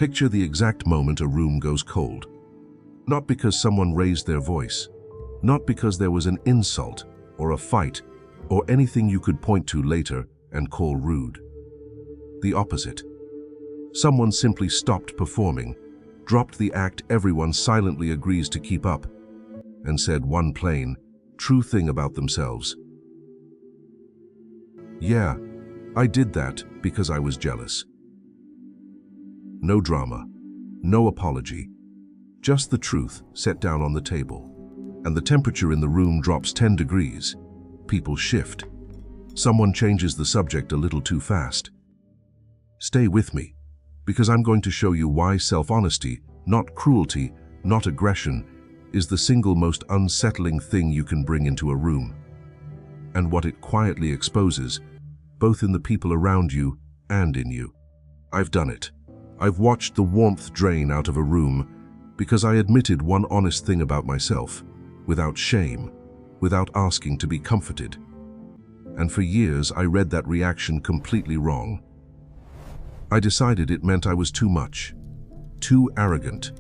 Picture the exact moment a room goes cold. Not because someone raised their voice, not because there was an insult or a fight or anything you could point to later and call rude. The opposite. Someone simply stopped performing, dropped the act everyone silently agrees to keep up, and said one plain, true thing about themselves. Yeah, I did that because I was jealous. No drama, no apology, just the truth set down on the table. And the temperature in the room drops 10 degrees. People shift. Someone changes the subject a little too fast. Stay with me, because I'm going to show you why self-honesty, not cruelty, not aggression, is the single most unsettling thing you can bring into a room, and what it quietly exposes, both in the people around you and in you. I've done it. I've watched the warmth drain out of a room because I admitted one honest thing about myself, without shame, without asking to be comforted. And for years I read that reaction completely wrong. I decided it meant I was too much, too arrogant,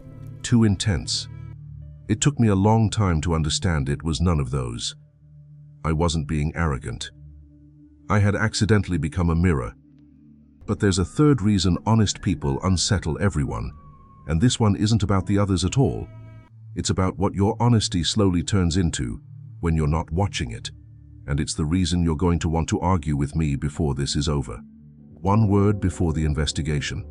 too intense. It took me a long time to understand it was none of those. I wasn't being arrogant. I had accidentally become a mirror. But there's a third reason honest people unsettle everyone, and this one isn't about the others at all. It's about what your honesty slowly turns into when you're not watching it, and it's the reason you're going to want to argue with me before this is over. One word before the investigation.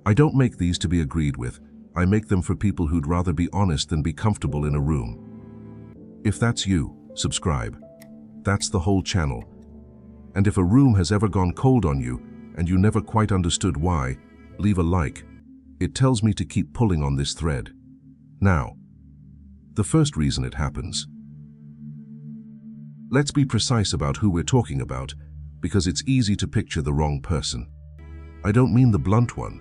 I don't make these to be agreed with. I make them for people who'd rather be honest than be comfortable in a room. If that's you, subscribe. That's the whole channel. And if a room has ever gone cold on you and you never quite understood why, leave a like. It tells me to keep pulling on this thread. Now, the first reason it happens. Let's be precise about who we're talking about, because it's easy to picture the wrong person. I don't mean the blunt one,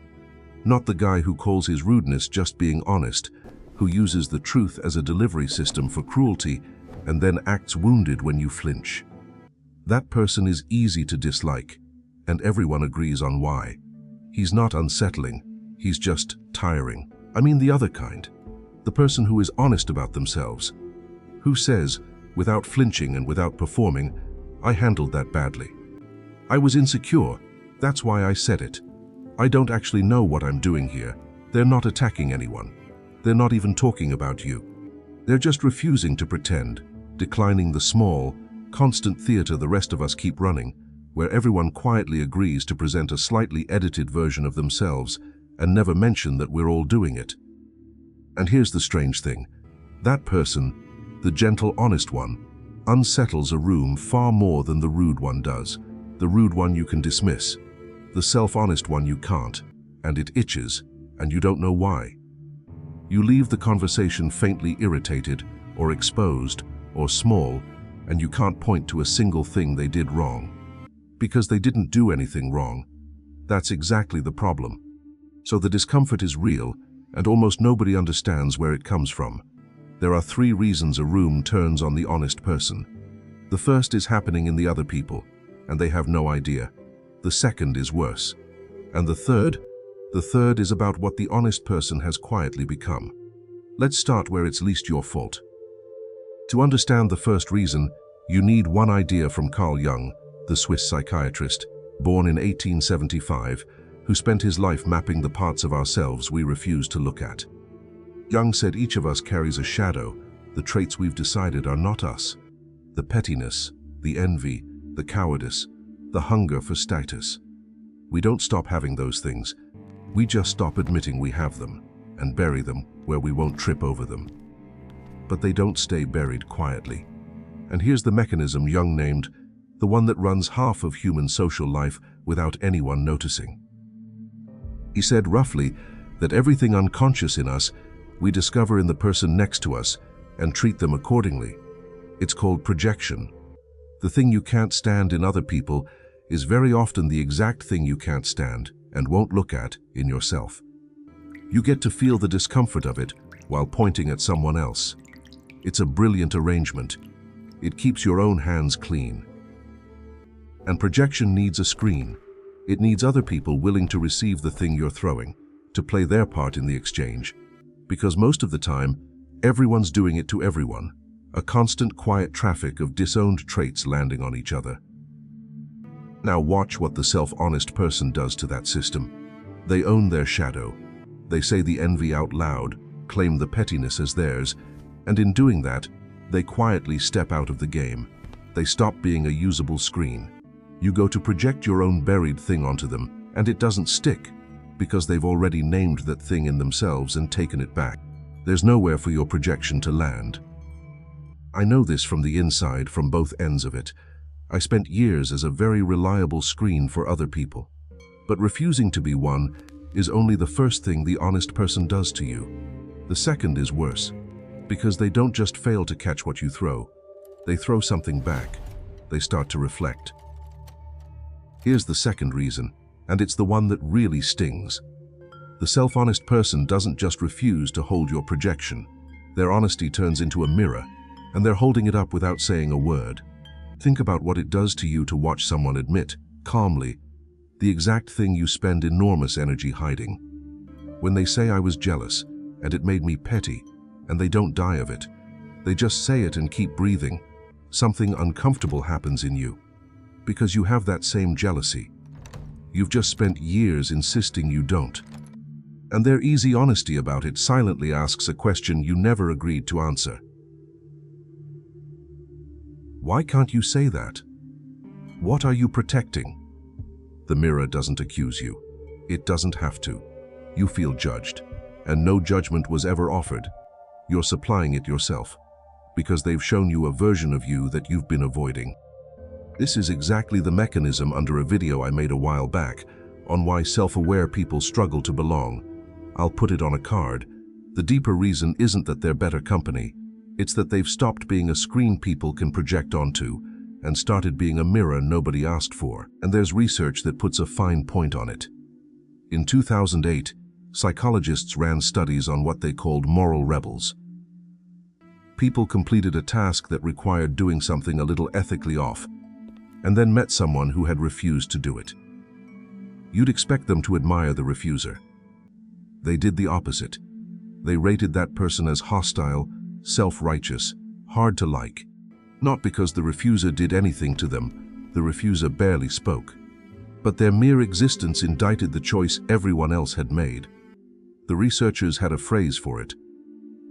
not the guy who calls his rudeness just being honest, who uses the truth as a delivery system for cruelty and then acts wounded when you flinch. That person is easy to dislike, and everyone agrees on why. He's not unsettling, he's just tiring. I mean the other kind. The person who is honest about themselves, who says, without flinching and without performing, I handled that badly. I was insecure, that's why I said it. I don't actually know what I'm doing here. They're not attacking anyone. They're not even talking about you. They're just refusing to pretend, declining the small, constant theater the rest of us keep running, where everyone quietly agrees to present a slightly edited version of themselves and never mention that we're all doing it. And here's the strange thing. That person, the gentle, honest one, unsettles a room far more than the rude one does. The rude one you can dismiss. The self-honest one you can't, and it itches, and you don't know why. You leave the conversation faintly irritated, or exposed, or small, and you can't point to a single thing they did wrong. Because they didn't do anything wrong. That's exactly the problem. So the discomfort is real, and almost nobody understands where it comes from. There are 3 reasons a room turns on the honest person. The first is happening in the other people, and they have no idea. The second is worse. And the third is about what the honest person has quietly become. Let's start where it's least your fault. To understand the first reason, you need one idea from Carl Jung, the Swiss psychiatrist, born in 1875, who spent his life mapping the parts of ourselves we refuse to look at. Jung said each of us carries a shadow, the traits we've decided are not us. The pettiness, the envy, the cowardice, the hunger for status. We don't stop having those things. We just stop admitting we have them and bury them where we won't trip over them. But they don't stay buried quietly. And here's the mechanism Jung named, the one that runs half of human social life without anyone noticing. He said roughly that everything unconscious in us we discover in the person next to us and treat them accordingly. It's called projection. The thing you can't stand in other people is very often the exact thing you can't stand and won't look at in yourself. You get to feel the discomfort of it while pointing at someone else. It's a brilliant arrangement. It keeps your own hands clean. And projection needs a screen. It needs other people willing to receive the thing you're throwing, to play their part in the exchange, because most of the time, everyone's doing it to everyone, a constant quiet traffic of disowned traits landing on each other. Now watch what the self-honest person does to that system. They own their shadow. They say the envy out loud, claim the pettiness as theirs, and in doing that, they quietly step out of the game. They stop being a usable screen. You go to project your own buried thing onto them, and it doesn't stick, because they've already named that thing in themselves and taken it back. There's nowhere for your projection to land. I know this from the inside, from both ends of it. I spent years as a very reliable screen for other people. But refusing to be one is only the first thing the honest person does to you. The second is worse, because they don't just fail to catch what you throw. They throw something back. They start to reflect. Here's the second reason, and it's the one that really stings. The self-honest person doesn't just refuse to hold your projection. Their honesty turns into a mirror, and they're holding it up without saying a word. Think about what it does to you to watch someone admit, calmly, the exact thing you spend enormous energy hiding. When they say I was jealous, and it made me petty, and they don't die of it, they just say it and keep breathing, something uncomfortable happens in you. Because you have that same jealousy. You've just spent years insisting you don't. And their easy honesty about it silently asks a question you never agreed to answer. Why can't you say that? What are you protecting? The mirror doesn't accuse you. It doesn't have to. You feel judged, and no judgment was ever offered. You're supplying it yourself, because they've shown you a version of you that you've been avoiding. This is exactly the mechanism under a video I made a while back on why self-aware people struggle to belong. I'll put it on a card. The deeper reason isn't that they're better company. It's that they've stopped being a screen people can project onto and started being a mirror nobody asked for. And there's research that puts a fine point on it. In 2008, psychologists ran studies on what they called moral rebels. People completed a task that required doing something a little ethically off, and then met someone who had refused to do it. You'd expect them to admire the refuser. They did the opposite. They rated that person as hostile, self-righteous, hard to like. Not because the refuser did anything to them, the refuser barely spoke. But their mere existence indicted the choice everyone else had made. The researchers had a phrase for it.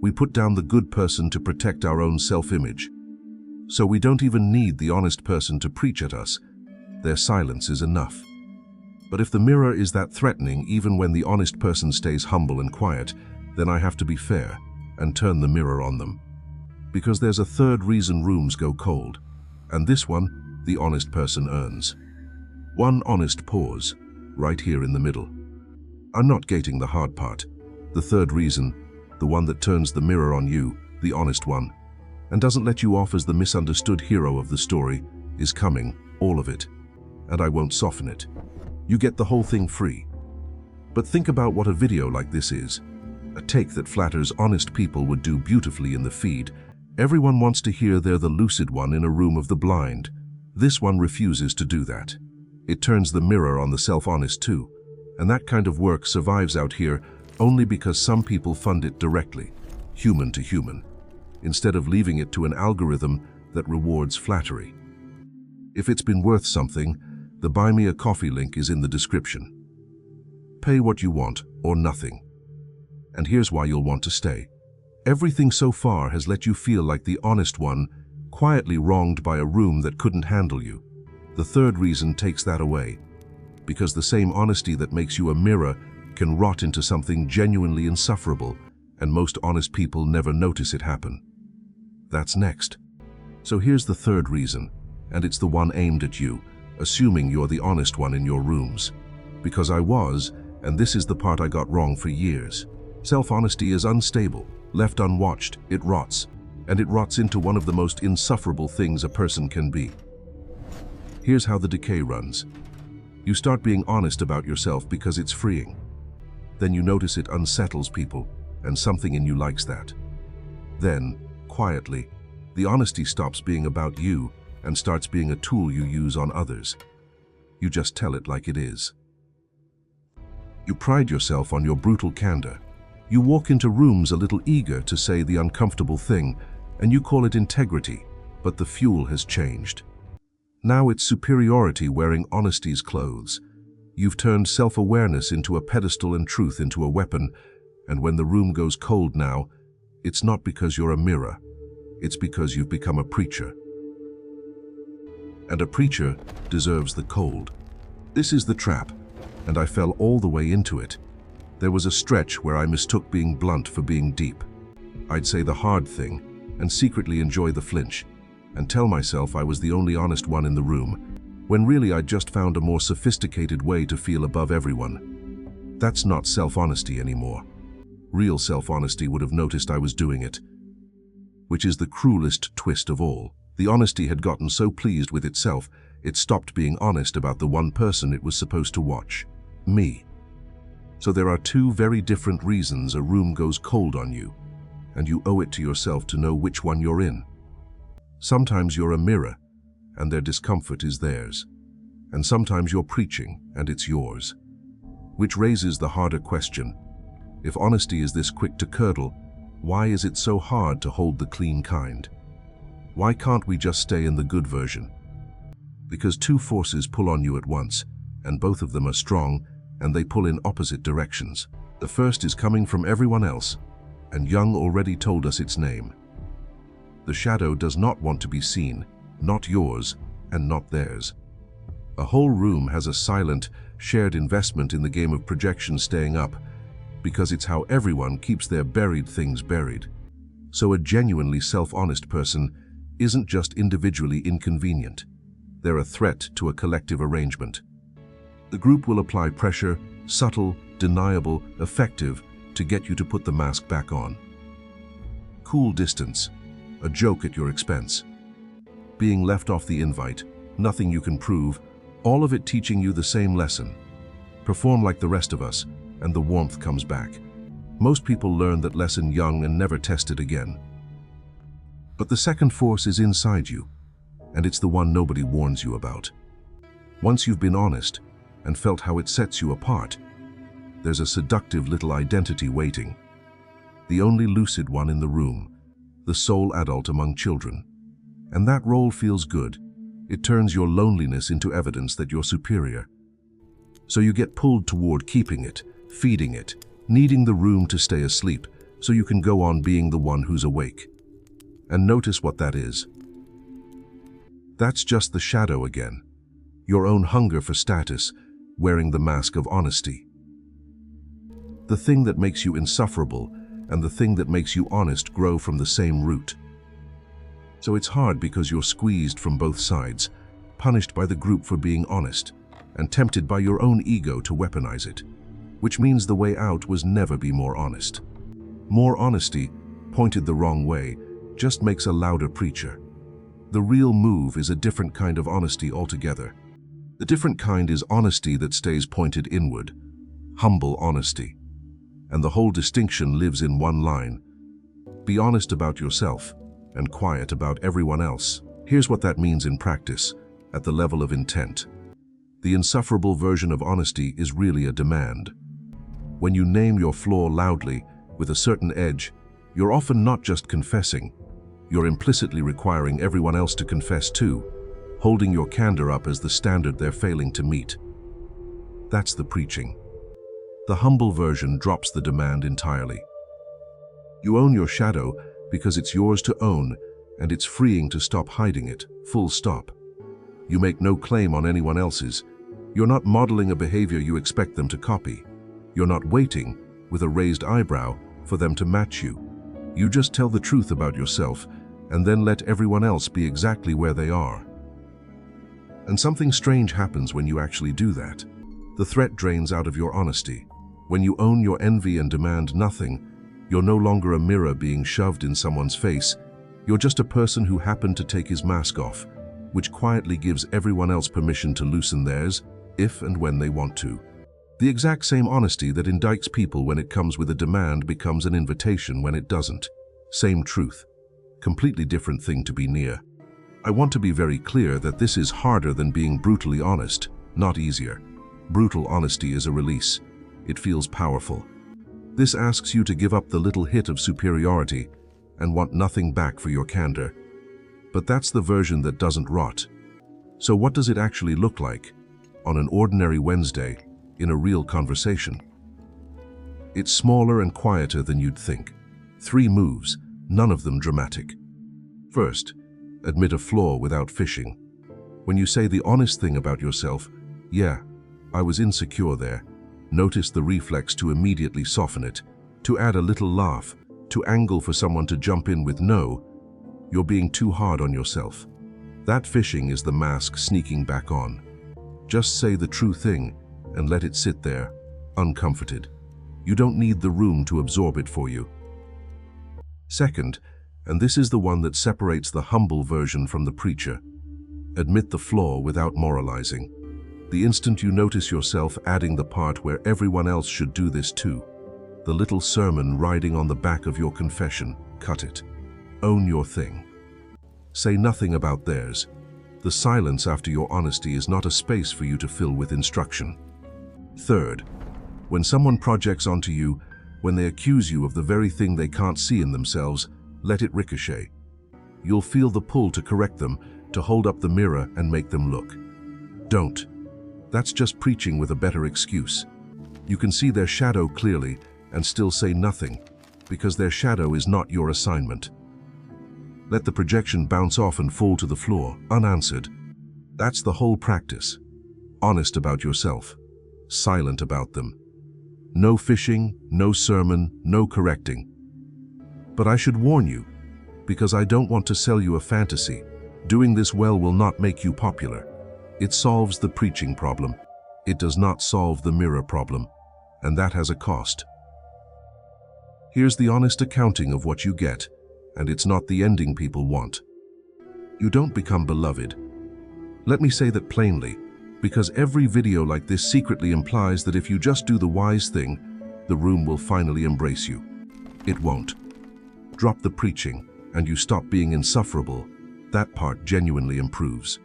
We put down the good person to protect our own self-image. So we don't even need the honest person to preach at us. Their silence is enough. But if the mirror is that threatening even when the honest person stays humble and quiet, then I have to be fair and turn the mirror on them. Because there's a third reason rooms go cold, and this one, the honest person earns. One honest pause, right here in the middle. I'm not gating the hard part. The third reason, the one that turns the mirror on you, the honest one, and doesn't let you off as the misunderstood hero of the story, is coming, all of it, and I won't soften it. You get the whole thing free. But think about what a video like this is. A take that flatters honest people would do beautifully in the feed. Everyone wants to hear they're the lucid one in a room of the blind. This one refuses to do that. It turns the mirror on the self-honest too, and that kind of work survives out here only because some people fund it directly, human to human, instead of leaving it to an algorithm that rewards flattery. If it's been worth something, the Buy Me a Coffee link is in the description. Pay what you want, or nothing. And here's why you'll want to stay. Everything so far has let you feel like the honest one, quietly wronged by a room that couldn't handle you. The third reason takes that away, because the same honesty that makes you a mirror can rot into something genuinely insufferable, and most honest people never notice it happen. That's next. So here's the third reason, and it's the one aimed at you, assuming you're the honest one in your rooms. Because I was, and this is the part I got wrong for years. Self-honesty is unstable. Left unwatched, it rots, and it rots into one of the most insufferable things a person can be. Here's how the decay runs. You start being honest about yourself because it's freeing. Then you notice it unsettles people, and something in you likes that. Then, quietly, the honesty stops being about you and starts being a tool you use on others. You just tell it like it is. You pride yourself on your brutal candor. You walk into rooms a little eager to say the uncomfortable thing, and you call it integrity, but the fuel has changed. Now it's superiority wearing honesty's clothes. You've turned self-awareness into a pedestal and truth into a weapon, and when the room goes cold now, it's not because you're a mirror, it's because you've become a preacher. And a preacher deserves the cold. This is the trap, and I fell all the way into it. There was a stretch where I mistook being blunt for being deep. I'd say the hard thing, and secretly enjoy the flinch, and tell myself I was the only honest one in the room, when really I'd just found a more sophisticated way to feel above everyone. That's not self-honesty anymore. Real self-honesty would have noticed I was doing it, which is the cruelest twist of all. The honesty had gotten so pleased with itself, it stopped being honest about the one person it was supposed to watch, me. So there are two very different reasons a room goes cold on you, and you owe it to yourself to know which one you're in. Sometimes you're a mirror, and their discomfort is theirs. And sometimes you're preaching, and it's yours. Which raises the harder question. If honesty is this quick to curdle, why is it so hard to hold the clean kind? Why can't we just stay in the good version? Because two forces pull on you at once, and both of them are strong, and they pull in opposite directions. The first is coming from everyone else, and Jung already told us its name. The shadow does not want to be seen, not yours, and not theirs. A whole room has a silent, shared investment in the game of projection staying up, because it's how everyone keeps their buried things buried. So a genuinely self-honest person isn't just individually inconvenient. They're a threat to a collective arrangement. The group will apply pressure, subtle, deniable, effective, to get you to put the mask back on. Cool distance, a joke at your expense. Being left off the invite, nothing you can prove, all of it teaching you the same lesson. Perform like the rest of us, and the warmth comes back. Most people learn that lesson young and never test it again. But the second force is inside you, and it's the one nobody warns you about. Once you've been honest, and felt how it sets you apart, there's a seductive little identity waiting. The only lucid one in the room, the sole adult among children. And that role feels good. It turns your loneliness into evidence that you're superior. So you get pulled toward keeping it, feeding it, needing the room to stay asleep, so you can go on being the one who's awake. And notice what that is. That's just the shadow again. Your own hunger for status, wearing the mask of honesty. The thing that makes you insufferable and the thing that makes you honest grow from the same root. So it's hard because you're squeezed from both sides, punished by the group for being honest, and tempted by your own ego to weaponize it, which means the way out was never be more honest. More honesty, pointed the wrong way, just makes a louder preacher. The real move is a different kind of honesty altogether. The different kind is honesty that stays pointed inward, humble honesty. And the whole distinction lives in one line. Be honest about yourself and quiet about everyone else. Here's what that means in practice, at the level of intent. The insufferable version of honesty is really a demand. When you name your flaw loudly, with a certain edge, you're often not just confessing, you're implicitly requiring everyone else to confess too, holding your candor up as the standard they're failing to meet. That's the preaching. The humble version drops the demand entirely. You own your shadow because it's yours to own, and it's freeing to stop hiding it, full stop. You make no claim on anyone else's. You're not modeling a behavior you expect them to copy. You're not waiting, with a raised eyebrow, for them to match you. You just tell the truth about yourself, and then let everyone else be exactly where they are. And something strange happens when you actually do that. The threat drains out of your honesty. When you own your envy and demand nothing, you're no longer a mirror being shoved in someone's face. You're just a person who happened to take his mask off, which quietly gives everyone else permission to loosen theirs, if and when they want to. The exact same honesty that indicts people when it comes with a demand becomes an invitation when it doesn't. Same truth. Completely different thing to be near. I want to be very clear that this is harder than being brutally honest, not easier. Brutal honesty is a release. It feels powerful. This asks you to give up the little hit of superiority and want nothing back for your candor. But that's the version that doesn't rot. So what does it actually look like on an ordinary Wednesday in a real conversation? It's smaller and quieter than you'd think. 3 moves, none of them dramatic. First, admit a flaw without fishing. When you say the honest thing about yourself, yeah, I was insecure there, notice the reflex to immediately soften it, to add a little laugh, to angle for someone to jump in with no, you're being too hard on yourself. That fishing is the mask sneaking back on. Just say the true thing and let it sit there, uncomforted. You don't need the room to absorb it for you. Second, and this is the one that separates the humble version from the preacher, admit the flaw without moralizing. The instant you notice yourself adding the part where everyone else should do this too, the little sermon riding on the back of your confession, cut it. Own your thing. Say nothing about theirs. The silence after your honesty is not a space for you to fill with instruction. Third, when someone projects onto you, when they accuse you of the very thing they can't see in themselves, let it ricochet. You'll feel the pull to correct them, to hold up the mirror and make them look. Don't. That's just preaching with a better excuse. You can see their shadow clearly and still say nothing, because their shadow is not your assignment. Let the projection bounce off and fall to the floor, unanswered. That's the whole practice. Honest about yourself, silent about them. No fishing, no sermon, no correcting. But I should warn you, because I don't want to sell you a fantasy. Doing this well will not make you popular. It solves the preaching problem. It does not solve the mirror problem, and that has a cost. Here's the honest accounting of what you get, and it's not the ending people want. You don't become beloved. Let me say that plainly, because every video like this secretly implies that if you just do the wise thing, the room will finally embrace you. It won't. Drop the preaching, and you stop being insufferable. That part genuinely improves.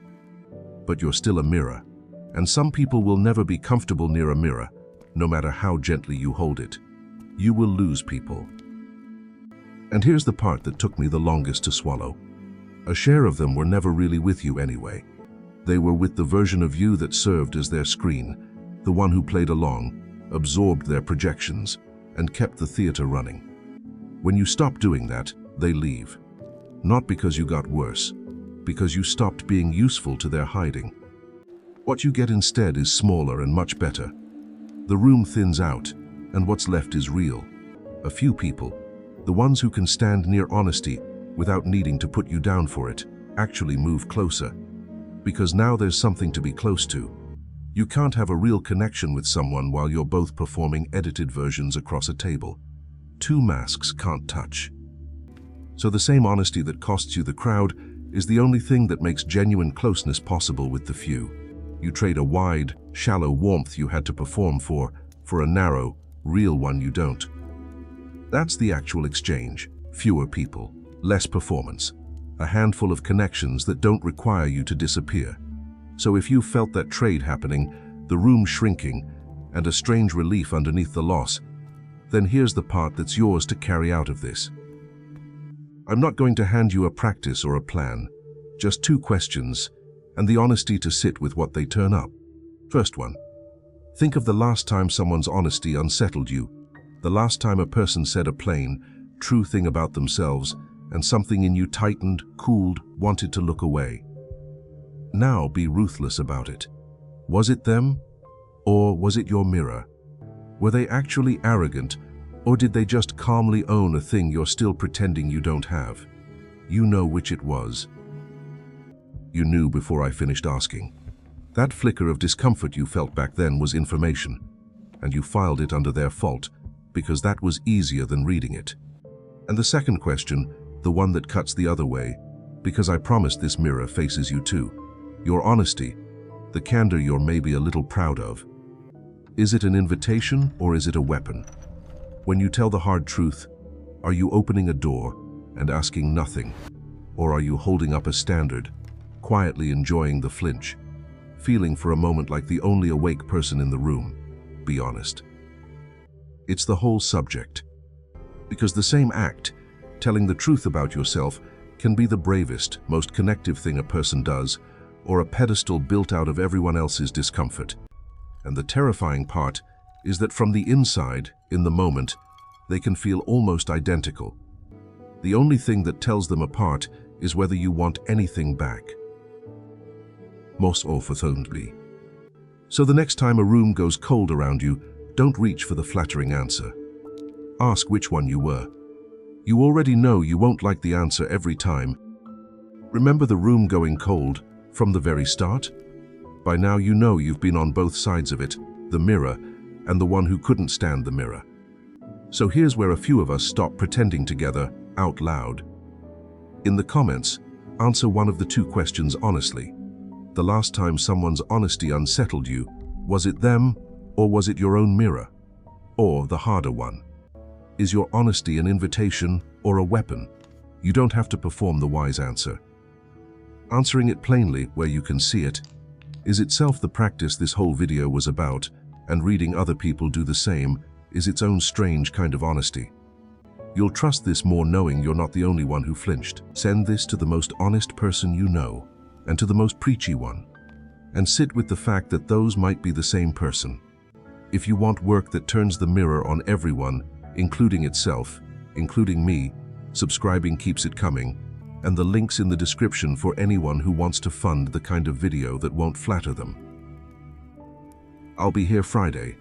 But you're still a mirror, and some people will never be comfortable near a mirror, no matter how gently you hold it. You will lose people. And here's the part that took me the longest to swallow. A share of them were never really with you anyway. They were with the version of you that served as their screen, the one who played along, absorbed their projections, and kept the theater running. When you stop doing that, they leave. Not because you got worse, because you stopped being useful to their hiding. What you get instead is smaller and much better. The room thins out, and what's left is real. A few people, the ones who can stand near honesty without needing to put you down for it, actually move closer. Because now there's something to be close to. You can't have a real connection with someone while you're both performing edited versions across a table. 2 masks can't touch. So the same honesty that costs you the crowd is the only thing that makes genuine closeness possible with the few. You trade a wide, shallow warmth you had to perform for a narrow, real one you don't. That's the actual exchange. Fewer people, less performance. A handful of connections that don't require you to disappear. So if you felt that trade happening, the room shrinking, and a strange relief underneath the loss, then here's the part that's yours to carry out of this. I'm not going to hand you a practice or a plan, just 2 questions, and the honesty to sit with what they turn up. First one, think of the last time someone's honesty unsettled you, the last time a person said a plain, true thing about themselves, and something in you tightened, cooled, wanted to look away. Now be ruthless about it. Was it them? Or was it your mirror? Were they actually arrogant, or did they just calmly own a thing you're still pretending you don't have? You know which it was. You knew before I finished asking. That flicker of discomfort you felt back then was information, and you filed it under their fault, because that was easier than reading it. And the second question, the one that cuts the other way, because I promised this mirror faces you too. Your honesty, the candor you're maybe a little proud of. Is it an invitation or is it a weapon? When you tell the hard truth, are you opening a door and asking nothing? Or are you holding up a standard, quietly enjoying the flinch, feeling for a moment like the only awake person in the room? Be honest. It's the whole subject. Because the same act, telling the truth about yourself, can be the bravest, most connective thing a person does, or a pedestal built out of everyone else's discomfort. And the terrifying part is that from the inside, in the moment, they can feel almost identical. The only thing that tells them apart is whether you want anything back. Most oförståndlig. So the next time a room goes cold around you, don't reach for the flattering answer. Ask which one you were. You already know you won't like the answer every time. Remember the room going cold from the very start? By now you know you've been on both sides of it, the mirror and the one who couldn't stand the mirror. So here's where a few of us stop pretending together, out loud. In the comments, answer one of the two questions honestly. The last time someone's honesty unsettled you, was it them or was it your own mirror? Or the harder one, is your honesty an invitation or a weapon? You don't have to perform the wise answer. Answering it plainly where you can see it is itself the practice this whole video was about, and reading other people do the same is its own strange kind of honesty. You'll trust this more knowing you're not the only one who flinched. Send this to the most honest person you know, and to the most preachy one, and sit with the fact that those might be the same person. If you want work that turns the mirror on everyone, including itself, including me, subscribing keeps it coming, and the links in the description for anyone who wants to fund the kind of video that won't flatter them. I'll be here Friday.